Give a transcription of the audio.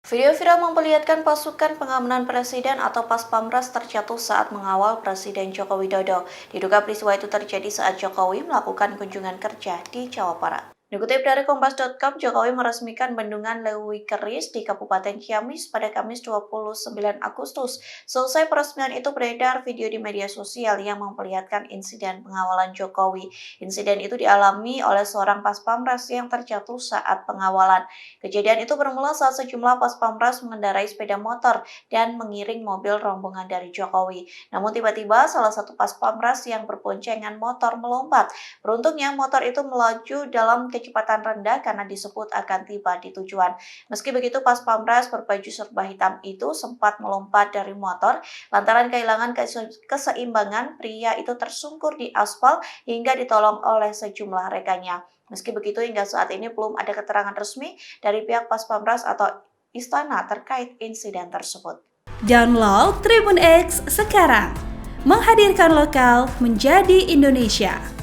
Video viral memperlihatkan pasukan pengamanan presiden atau Pas-Pampres terjatuh saat mengawal Presiden Joko Widodo. Diduga peristiwa itu terjadi saat Jokowi melakukan kunjungan kerja di Jawa Barat. Dikutip dari Kompas.com, Jokowi meresmikan bendungan Lewi Keris di Kabupaten Ciamis pada Kamis 29 Agustus. Selesai peresmian itu beredar video di media sosial yang memperlihatkan insiden pengawalan Jokowi. Insiden itu dialami oleh seorang Pas-Pampres yang terjatuh saat pengawalan. Kejadian itu bermula saat sejumlah Pas-Pampres mengendarai sepeda motor dan mengiring mobil rombongan dari Jokowi. Namun tiba-tiba salah satu Pas-Pampres yang berboncengan motor melompat. Beruntungnya motor itu melaju dalam kecepatan rendah karena disebut akan tiba di tujuan. Meski begitu, Pas-Pampres berbaju serba hitam itu sempat melompat dari motor lantaran kehilangan keseimbangan. Pria itu tersungkur di aspal hingga ditolong oleh sejumlah rekannya. Meski begitu, hingga saat ini belum ada keterangan resmi dari pihak Pas-Pampres atau istana terkait insiden tersebut. Download Tribun X sekarang, menghadirkan lokal menjadi Indonesia.